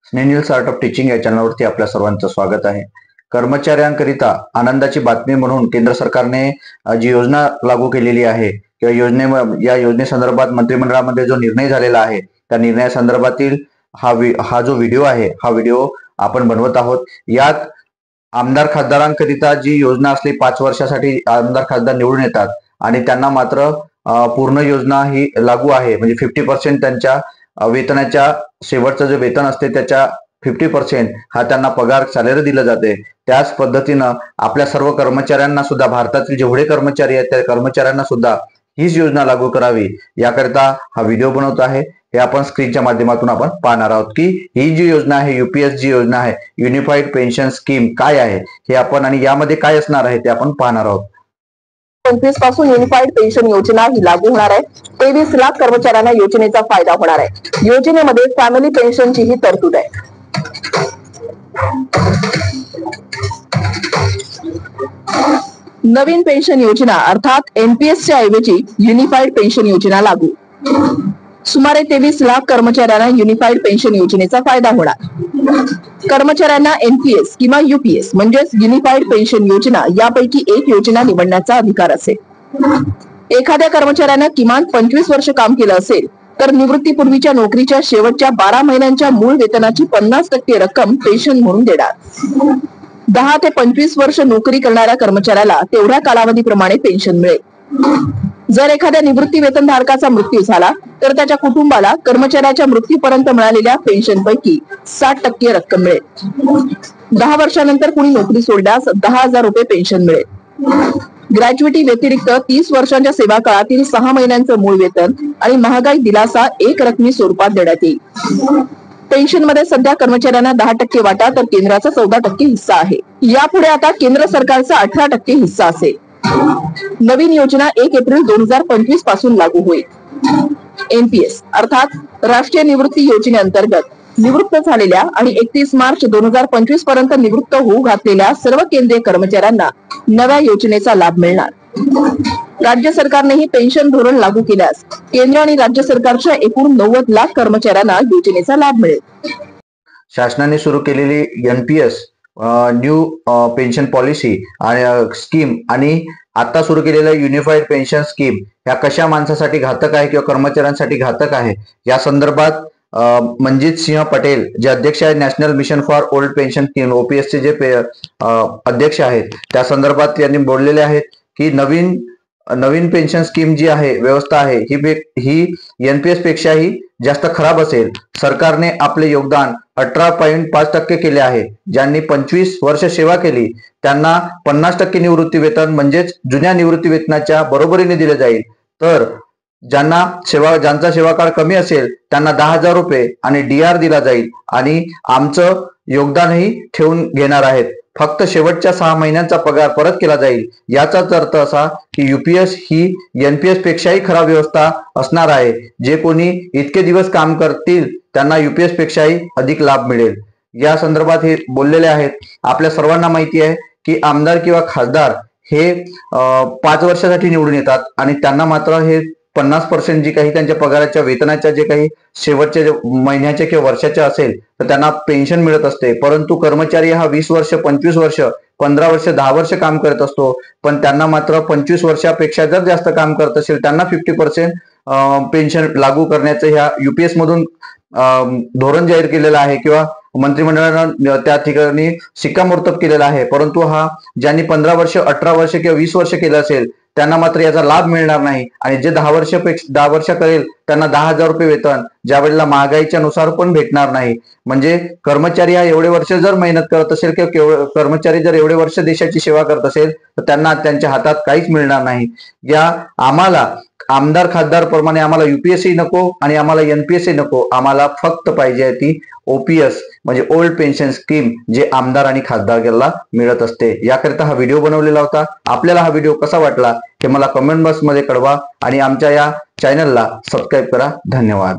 स्नेनिल art of teaching या चॅनलवरती आपल्या सर्वांचं स्वागत आहे। कर्मचाऱ्यांकरिता आनंदाची बातमी म्हणून केंद्र सरकारने जी योजना लागू केलेली आहे किंवा या योजनेसंदर्भात मंत्रिमंडळामध्ये जो निर्णय झालेला आहे त्या निर्णयासंदर्भातील हा जो व्हिडिओ आहे हा व्हिडिओ आपण बनवत आहोत। यात आमदार खासदारांकरिता जी योजना असली 5 वर्षासाठी आमदार खासदार निवडून येतात आणि त्यांना मात्र पूर्ण योजना ही लागू आहे, म्हणजे 50% त्यांच्या वेतनाच्या शेवटचं जे वेतन असते त्याच्या 50% हा त्यांना पगार सॅलरी दिलं जाते। त्याच पद्धतीनं आपल्या सर्व कर्मचाऱ्यांना सुद्धा, भारतातील जेवढे कर्मचारी आहेत त्या कर्मचाऱ्यांना सुद्धा हीच योजना लागू करावी याकरिता हा व्हिडिओ बनवत आहे। हे आपण स्क्रीनच्या माध्यमातून आपण पाहणार आहोत की ही जी योजना आहे, यूपीएस जी योजना आहे, युनिफाईड पेन्शन स्कीम काय आहे हे आपण आणि यामध्ये काय असणार आहे ते आपण पाहणार आहोत। 25 पासून युनिफाईड पेन्शन योजना ही लागू होणार आहे। 23 लाख कर्मचाऱ्यांना योजनेचा फायदा होणार आहे। योजनेमध्ये फॅमिली पेन्शनची ही तरतूद आहे। नवीन पेन्शन योजना अर्थात एनपीएसच्या ऐवजी युनिफाईड पेन्शन योजना लागू। सुमारे 23 लाख कर्मचाऱ्यांना युनिफाईड पेन्शन योजनेचा फायदा होणार। कर्मचाऱ्यांना एनपीएस किंवा यूपीएस म्हणजेच युनिफाईड पेन्शन योजना यापैकी एक योजना निवडण्याचा अधिकार असेल। एखाद्या कर्मचाऱ्यानं किमान 25 वर्ष काम केलं असेल तर निवृत्तीपूर्वीच्या नोकरीच्या शेवटच्या 12 महिन्यांच्या मूळ वेतनाची 50% रक्कम पेन्शन म्हणून देणार। 10 ते 25 वर्ष नोकरी करणाऱ्या कर्मचाऱ्याला तेवढ्या कालावधीप्रमाणे पेन्शन मिळेल। जर एखाद्या निवृत्ती वेतनधारकाचा मृत्यू झाला तर त्याच्या कुटुंबाला कर्मचाऱ्याच्या मृत्यूपर्यंत मिळालेल्या पेन्शनपैकी 60% रक्कम मिळेल। 10 वर्षानंतर कुणी नोकरी सोडल्यास 10,000 रुपये पेन्शन मिळेल। ग्रॅज्युइटी व्यतिरिक्त 30 वर्षांच्या सेवा काळातील 6 महिन्यांचं मूळ वेतन आणि महागाई दिलासा एक रकमी स्वरूपात देण्यात येईल। पेन्शन मध्ये सध्या कर्मचाऱ्यांना 10% वाटा तर केंद्राचा 14% हिस्सा आहे। यापुढे आता केंद्र सरकारचा 18% हिस्सा असेल। नवीन योजना 1 एप्रिल 2025 पासून लागू होईल। एनपीएस अर्थात राष्ट्रीय निवृत्ती योजनेअंतर्गत निवृत्त झालेल्या आणि 31 मार्च 2025 पर्यंत निवृत्त होऊ घातलेल्या सर्व केंद्रीय कर्मचाऱ्यांना नव्या योजनेचा लाभ मिळणार। राज्य सरकारनेही पेन्शन धोरण लागू केल्यास केंद्र आणि राज्य सरकारच्या एकूण 90 लाख कर्मचाऱ्यांना योजनेचा लाभ मिळेल। शासनाने सुरू केलेली एनपीएस न्यू पेन्शन पॉलिसी आणि स्कीम आणि आता सुरू केलेल्या युनिफाईड पेन्शन स्कीम ह्या कशा माणसासाठी घातक आहे किंवा कर्मचाऱ्यांसाठी घातक आहे या संदर्भात मनजीत सिंह पटेल जे अध्यक्ष आहेत national mission for old pension scheme ओपीएसचे जे अध्यक्ष आहेत त्या संदर्भात त्यांनी बोललेले आहेत की नवीन पेन्शन स्कीम जी आहे व्यवस्था आहे ही एनपीएस पेक्षाही जास्त खराब असेल। सरकारने आपले योगदान 18.5% केले आहे। ज्यांनी 25 वर्ष सेवा केली त्यांना 50% निवृत्ती वेतन म्हणजेच जुन्या निवृत्ती वेतनाच्या बरोबरीने दिले जाईल, तर ज्यांचा सेवा काळ कमी असेल त्यांना 10,000 रुपये आणि डीआर दिला जाईल आणि आमचं योगदानही ठेवून घेणार आहेत। फक्त शेवटच्या 6 महिन्यांचा पगार परत केला जाईल। याचाच अर्थ असा की यूपीएस ही एनपीएस पेक्षाही खराब व्यवस्था असणार आहे। जे कोणी इतके दिवस काम करतील त्यांना यूपीएस पेक्षाही अधिक लाभ मिळेल। या संदर्भात हे बोललेले आहेत। आपल्या सर्वांना माहिती आहे की आमदार किंवा खासदार हे 5 वर्षासाठी निवडून येतात आणि त्यांना मात्र हे 50% जी काही त्यांच्या पगाराच्या वेतनाच्या जे काही शेवटच्या महिन्याच्या किंवा वर्षाच्या असेल तर त्यांना पेन्शन मिळत असते। परंतु कर्मचारी हा 20 वर्ष 25 वर्ष 15 वर्ष 10 वर्ष काम करत असतो, पण त्यांना मात्र 25 वर्षापेक्षा जर जास्त काम करत असेल त्यांना 50% पेन्शन लागू करण्याचं ह्या यूपीएस मधून धोरण जाहीर केलेलं आहे किंवा मंत्रिमंडळानं त्या ठिकाणी शिक्कामोर्तब केलेला आहे। परंतु हा ज्यांनी 15 वर्ष 18 वर्ष किंवा 20 वर्ष केलं असेल त्यांना मात्र याचा लाभ मिळणार नाही आणि जे 10 वर्ष करेल त्यांना 10,000 रुपये वेतन ज्या वेळेला महागाईच्या नुसार पण भेटणार नाही। म्हणजे कर्मचारी हा एवढे वर्ष जर मेहनत करत असेल किंवा कर्मचारी जर एवढे वर्ष देशाची सेवा करत असेल तर त्यांना त्यांच्या हातात काहीच मिळणार नाही। आम्हाला आमदार खासदार प्रमाणे आम्हाला यूपीएसही नको आणि आम्हाला एनपीएसही नको, आम्हाला फक्त पाहिजे ती ओपीएस म्हणजे ओल्ड पेन्शन स्कीम जे आमदार आणि खासदारला मिळत असते। याकरिता हा व्हिडिओ बनवलेला होता। आपल्याला हा व्हिडिओ कसा वाटला हे मला कमेंट बॉक्समध्ये कळवा आणि आमच्या या चॅनलला सबस्क्राईब करा। धन्यवाद।